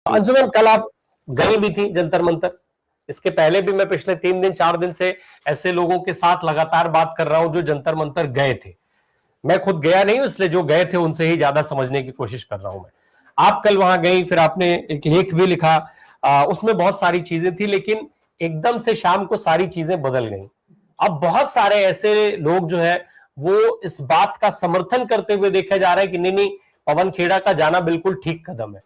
अंजुमन, कल आप गई भी थी जंतर मंतर। इसके पहले भी मैं पिछले 3 दिन 4 दिन से ऐसे लोगों के साथ लगातार बात कर रहा हूं जो जंतर मंतर गए थे। मैं खुद गया नहीं हूं, इसलिए जो गए थे उनसे ही ज्यादा समझने की कोशिश कर रहा हूं मैं। आप कल वहां गई, फिर आपने एक लेख भी लिखा, उसमें बहुत सारी चीजें थी, लेकिन एकदम से शाम को सारी चीजें बदल गई। अब बहुत सारे ऐसे लोग जो है वो इस बात का समर्थन करते हुए देखा जा रहा है कि नहीं नहीं, पवन खेड़ा का जाना बिल्कुल ठीक कदम है।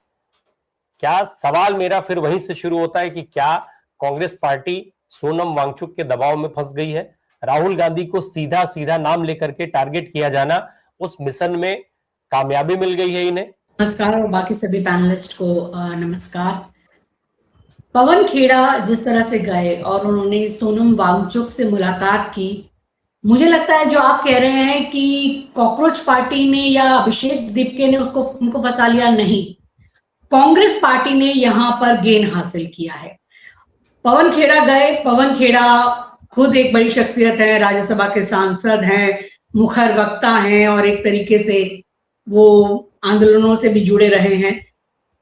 क्या सवाल मेरा फिर वहीं से शुरू होता है कि क्या कांग्रेस पार्टी सोनम वांगचुक के दबाव में फंस गई है? राहुल गांधी को सीधा सीधा नाम लेकर के टारगेट किया जाना, उस मिशन में कामयाबी मिल गई है इन्हें? नमस्कार और बाकी सभी पैनलिस्ट को नमस्कार। पवन खेड़ा जिस तरह से गए और उन्होंने सोनम वांगचुक से मुलाकात की, मुझे लगता है जो आप कह रहे हैं कि कॉकरोच पार्टी ने या अभिषेक दीपके ने उनको फंसा लिया, नहीं, कांग्रेस पार्टी ने यहां पर गेन हासिल किया है। पवन खेड़ा गए, पवन खेड़ा खुद एक बड़ी शख्सियत है, राज्यसभा के सांसद हैं, मुखर वक्ता हैं और एक तरीके से वो आंदोलनों से भी जुड़े रहे हैं।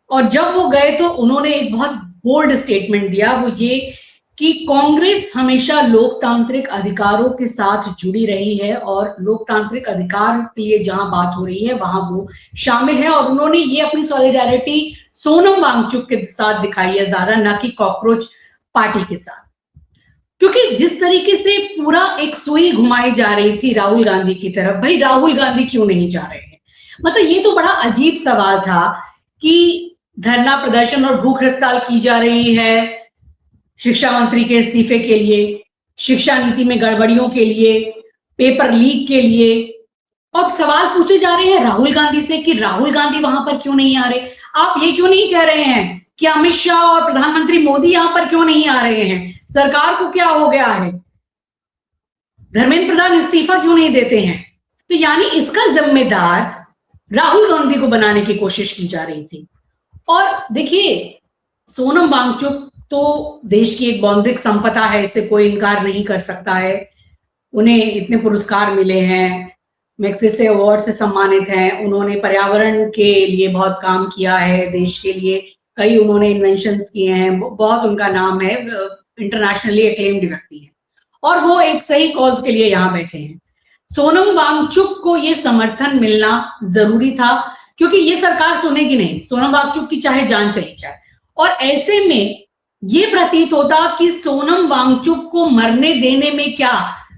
और जब वो गए तो उन्होंने एक बहुत बोल्ड स्टेटमेंट दिया, वो ये कि कांग्रेस हमेशा लोकतांत्रिक अधिकारों के साथ जुड़ी रही है और लोकतांत्रिक अधिकार के लिए जहां बात हो रही है वहां वो शामिल है। और उन्होंने ये अपनी सॉलिडारिटी सोनम वांगचुक के साथ दिखाई है ज्यादा, ना कि कॉकरोच पार्टी के साथ। क्योंकि जिस तरीके से पूरा एक सुई घुमाई जा रही थी राहुल गांधी की तरफ, भाई राहुल गांधी क्यों नहीं जा रहे हैं, मतलब ये तो बड़ा अजीब सवाल था कि धरना प्रदर्शन और भूख हड़ताल की जा रही है शिक्षा मंत्री के इस्तीफे के लिए, शिक्षा नीति में गड़बड़ियों के लिए, पेपर लीक के लिए, और सवाल पूछे जा रहे हैं राहुल गांधी से कि राहुल गांधी वहां पर क्यों नहीं आ रहे। आप ये क्यों नहीं कह रहे हैं कि अमित शाह और प्रधानमंत्री मोदी यहां पर क्यों नहीं आ रहे हैं, सरकार को क्या हो गया है, धर्मेंद्र प्रधान इस्तीफा क्यों नहीं देते हैं? तो यानी इसका जिम्मेदार राहुल गांधी को बनाने की कोशिश की जा रही थी। और देखिए, सोनम वांगचुक तो देश की एक बौद्धिक संपदा है, इससे कोई इनकार नहीं कर सकता है। उन्हें इतने पुरस्कार मिले हैं, मैग्सेसे अवार्ड से सम्मानित हैं, उन्होंने पर्यावरण के लिए बहुत काम किया है, देश के लिए कई उन्होंने इन्वेंशंस किए हैं, बहुत उनका नाम है, इंटरनेशनली एक्लेम्ड व्यक्ति है और वो एक सही कॉज के लिए यहाँ बैठे हैं। सोनम वांगचुक को ये समर्थन मिलना जरूरी था क्योंकि ये सरकार सुनेगी नहीं, सोनम वांगचुक की चाहे जान चली जाए। और ऐसे में ये प्रतीत होता कि सोनम वांगचुक को मरने देने में क्या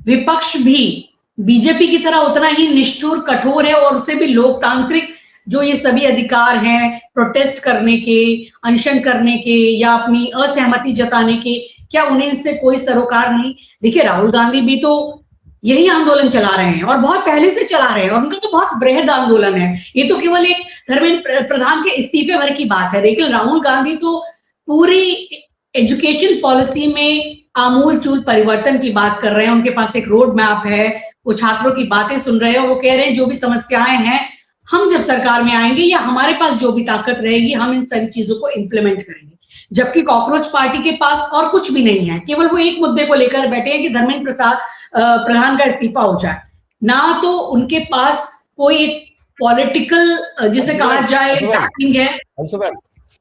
विपक्ष भी बीजेपी की तरह उतना ही निष्ठुर कठोर है और उसे भी लोकतांत्रिक जो ये सभी अधिकार हैं प्रोटेस्ट करने के, अनशन करने के या अपनी असहमति जताने के, क्या उन्हें इससे कोई सरोकार नहीं? देखिए, राहुल गांधी भी तो यही आंदोलन चला रहे हैं और बहुत पहले से चला रहे हैं और उनका तो बहुत बृहद आंदोलन है। ये तो केवल एक धर्मेंद्र प्रधान के इस्तीफे भर की बात है, लेकिन राहुल गांधी तो पूरी एजुकेशन पॉलिसी में आमूल चूल परिवर्तन की बात कर रहे हैं। उनके पास एक रोड मैप है, वो छात्रों की बातें सुन रहे हैं और वो कह रहे हैं जो भी समस्याएं हैं हम जब सरकार में आएंगे या हमारे पास जो भी ताकत रहेगी हम इन सारी चीजों को इंप्लीमेंट करेंगे। जबकि कॉकरोच पार्टी के पास और कुछ भी नहीं है, केवल वो एक मुद्दे को लेकर बैठे हैं कि धर्मेंद्र प्रधान का इस्तीफा हो जाए, ना तो उनके पास कोई एक पॉलिटिकल जिसे कहा जाए बैकिंग है।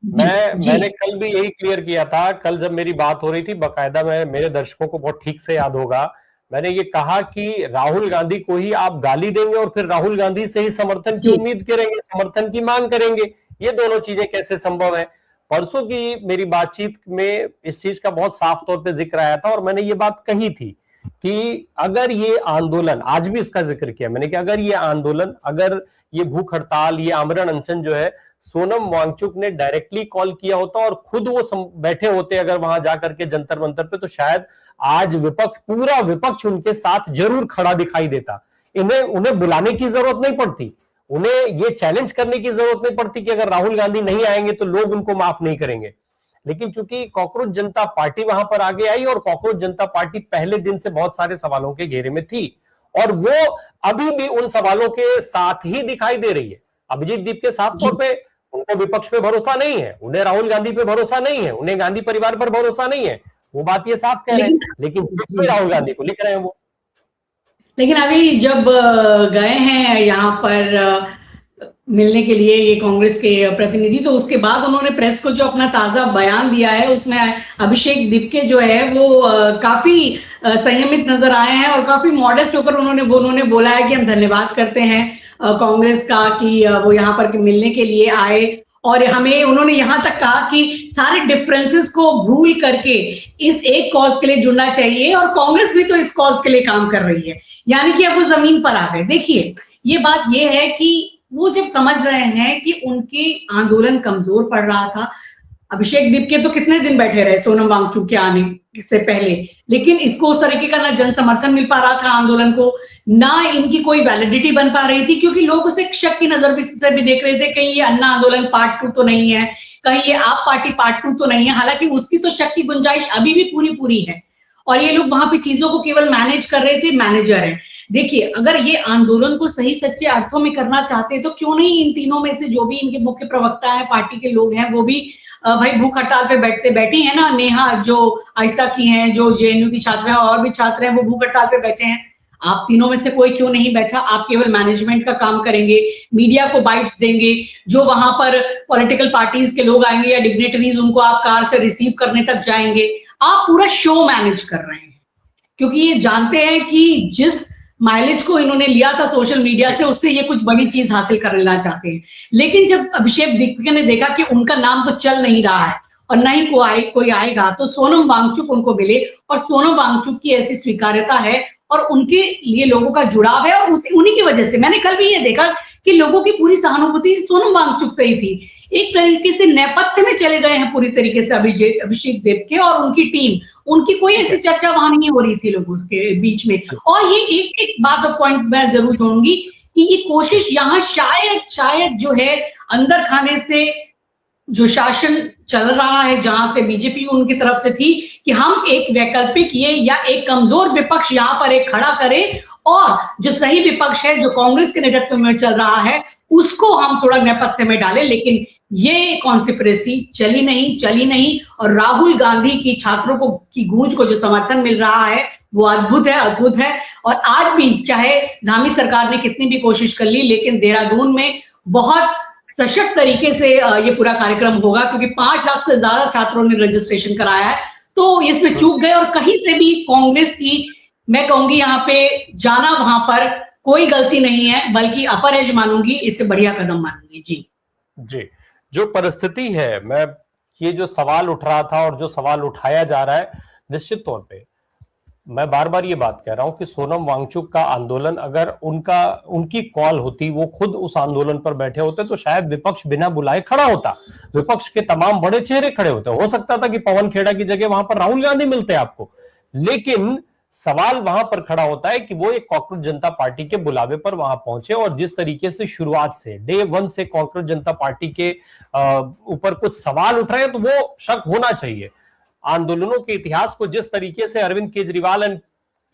मैंने कल भी यही क्लियर किया था। कल जब मेरी बात हो रही थी बकायदा, मेरे दर्शकों को बहुत ठीक से याद होगा, मैंने ये कहा कि राहुल गांधी को ही आप गाली देंगे और फिर राहुल गांधी से ही समर्थन की उम्मीद करेंगे, समर्थन की मांग करेंगे, ये दोनों चीजें कैसे संभव है? परसों की मेरी बातचीत में इस चीज का बहुत साफ तौर पे जिक्र आया था और मैंने ये बात कही थी कि अगर ये आंदोलन, आज भी इसका जिक्र किया मैंने कि अगर ये आंदोलन, अगर ये भूख हड़ताल, ये आमरण अनशन जो है सोनम वांगचुक ने डायरेक्टली कॉल किया होता और खुद वो बैठे होते अगर वहां जाकर के जंतर मंतर पे, तो शायद आज विपक्ष, पूरा विपक्ष उनके साथ जरूर खड़ा दिखाई देता। उन्हें बुलाने की जरूरत नहीं पड़ती, उन्हें ये चैलेंज करने की जरूरत नहीं पड़ती कि अगर राहुल गांधी नहीं आएंगे तो लोग उनको माफ नहीं करेंगे। लेकिन चूंकि कॉकरोच जनता पार्टी वहां पर आगे आई और कॉकरोच जनता पार्टी पहले दिन से बहुत सारे सवालों के घेरे में थी और वो अभी भी उन सवालों के साथ ही दिखाई दे रही है। अभिजीत दीप के साफ तौर पे उनको विपक्ष पे भरोसा नहीं है, उन्हें राहुल गांधी पे भरोसा नहीं है, उन्हें गांधी परिवार पर भरोसा नहीं है, वो बात ये साफ कह रहे हैं, लेकिन राहुल गांधी को लिख रहे हैं वो। लेकिन अभी जब गए हैं यहाँ पर मिलने के लिए ये कांग्रेस के प्रतिनिधि, तो उसके बाद उन्होंने प्रेस को जो अपना ताजा बयान दिया है उसमें अभिषेक दिपके जो है वो काफी संयमित नजर आए हैं और काफी मॉडेस्ट होकर उन्होंने बोला है कि हम धन्यवाद करते हैं कांग्रेस का कि वो यहाँ पर मिलने के लिए आए, और हमें उन्होंने यहाँ तक कहा कि सारे डिफरेंसेस को भूल करके इस एक कॉज के लिए जुड़ना चाहिए, और कांग्रेस भी तो इस कॉज के लिए काम कर रही है, यानी कि अब वो जमीन पर आ गए। देखिए, ये बात ये है कि वो जब समझ रहे हैं कि उनके आंदोलन कमजोर पड़ रहा था, अभिषेक दीप तो कितने दिन बैठे रहे सोनम वांगचुक के आने से पहले, लेकिन इसको उस तरीके का ना जन समर्थन मिल पा रहा था आंदोलन को, ना इनकी कोई वैलिडिटी बन पा रही थी, क्योंकि लोग उसे शक की नजर से भी देख रहे थे, कहीं ये अन्ना आंदोलन पार्ट 2 तो नहीं है, कहीं ये आप पार्टी पार्ट 2 तो नहीं है। हालांकि उसकी तो शक की गुंजाइश अभी भी पूरी पूरी है, और ये लोग वहां पे चीजों को केवल मैनेज कर रहे थे, मैनेजर हैं। देखिए, अगर ये आंदोलन को सही सच्चे अर्थों में करना चाहते हैं तो क्यों नहीं इन तीनों में से जो भी इनके मुख्य प्रवक्ता है, पार्टी के लोग हैं, वो भी भाई भूख हड़ताल पे बैठी है ना, नेहा जो आयशा की हैं, जो जेएनयू की छात्रा है, और भी छात्र हैं, वो भूख हड़ताल पे बैठे हैं। आप तीनों में से कोई क्यों नहीं बैठा? आप केवल मैनेजमेंट का काम करेंगे, मीडिया को बाइट्स देंगे, जो वहां पर पॉलिटिकल पार्टीज के लोग आएंगे या डिग्नेटरीज, उनको आप कार से रिसीव करने तक जाएंगे। आप पूरा शो मैनेज कर रहे हैं, क्योंकि ये जानते हैं कि जिस माइलेज को इन्होंने लिया था सोशल मीडिया से, उससे ये कुछ बड़ी चीज हासिल करना चाहते हैं। लेकिन जब अभिषेक दीपके ने देखा कि उनका नाम तो चल नहीं रहा है और न ही कोई आएगा, तो सोनम वांगचुक उनको मिले, और सोनम वांगचुक की ऐसी स्वीकार्यता है और उनके लिए लोगों का जुड़ाव है, और उन्हीं की वजह से मैंने कल भी ये देखा कि लोगों की पूरी सहानुभूति सोनम वांगचुक से ही थी। एक तरीके से नेपथ्य में चले गए हैं पूरी तरीके से अभिषेक दीपके और उनकी टीम, उनकी कोई ऐसी चर्चा वहां नहीं हो रही थी लोगों के बीच में। और ये एक बात और पॉइंट मैं जरूर जोड़ूंगी कि ये कोशिश यहाँ शायद जो है अंदर खाने से जो शासन चल रहा है, जहां से बीजेपी उनकी तरफ से थी कि हम एक वैकल्पिक ये या एक कमजोर विपक्ष यहाँ पर एक खड़ा करें, और जो सही विपक्ष है जो कांग्रेस के नेतृत्व में चल रहा है उसको हम थोड़ा नेपथ्य में डालें। लेकिन ये कॉन्स्पिरेसी चली नहीं, और राहुल गांधी की छात्रों को की गूंज को जो समर्थन मिल रहा है वो अद्भुत है। और आज भी चाहे धामी सरकार ने कितनी भी कोशिश कर ली, लेकिन देहरादून में बहुत सशक्त तरीके से ये पूरा कार्यक्रम होगा, क्योंकि 5 लाख से ज्यादा छात्रों ने रजिस्ट्रेशन कराया है, तो इसमें चूक गए। और कहीं से भी कांग्रेस की, मैं कहूंगी यहाँ पे जाना वहां पर कोई गलती नहीं है, बल्कि अपर एज मानूंगी, इससे बढ़िया कदम मानूंगी। जी, जो परिस्थिति है, मैं ये जो सवाल उठ रहा था और जो सवाल उठाया जा रहा है, निश्चित तौर पे मैं बार बार ये बात कह रहा हूं कि सोनम वांगचुक का आंदोलन अगर उनकी कॉल होती, वो खुद उस आंदोलन पर बैठे होते, तो शायद विपक्ष बिना बुलाए खड़ा होता, विपक्ष के तमाम बड़े चेहरे खड़े होते। हो सकता था कि पवन खेड़ा की जगह वहां पर राहुल गांधी मिलते आपको, लेकिन सवाल वहां पर खड़ा होता है कि वो एक कॉकरोच जनता पार्टी के बुलावे पर वहां पहुंचे, और जिस तरीके से शुरुआत से डे 1 से कॉकरोच जनता पार्टी के ऊपर कुछ सवाल उठ रहे हैं, तो वो शक होना चाहिए। आंदोलनों के इतिहास को जिस तरीके से अरविंद केजरीवाल एंड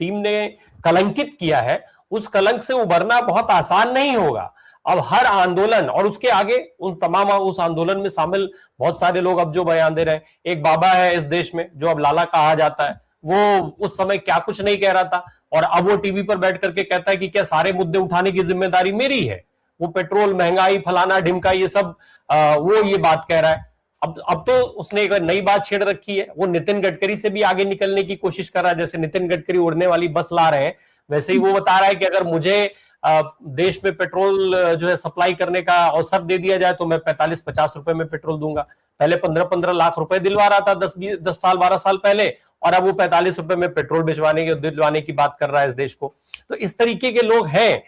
टीम ने कलंकित किया है, उस कलंक से उबरना बहुत आसान नहीं होगा। अब हर आंदोलन और उसके आगे उन तमाम उस आंदोलन में शामिल बहुत सारे लोग अब जो बयान दे रहे हैं, एक बाबा है इस देश में जो अब लाला कहा जाता है, वो उस समय क्या कुछ नहीं कह रहा था, और अब वो टीवी पर बैठ करके कहता है कि क्या सारे मुद्दे उठाने की जिम्मेदारी मेरी है। वो पेट्रोल महंगाई फलाना ढिमका ये सब वो ये बात कह रहा है। अब तो उसने एक नई बात छेड़ रखी है, वो नितिन गडकरी से भी आगे निकलने की कोशिश कर रहा है। जैसे नितिन गडकरी उड़ने वाली बस ला रहे हैं, वैसे ही वो बता रहा है कि अगर मुझे देश में पेट्रोल जो है सप्लाई करने का अवसर दे दिया जाए तो मैं 45-50 रुपए में पेट्रोल दूंगा। पहले 15-15 लाख रुपए दिलवा रहा था 10 साल 12 साल पहले, और अब वो 45 रुपए में पेट्रोल दिलवाने की बात कर रहा है इस देश को। तो इस तरीके के लोग हैं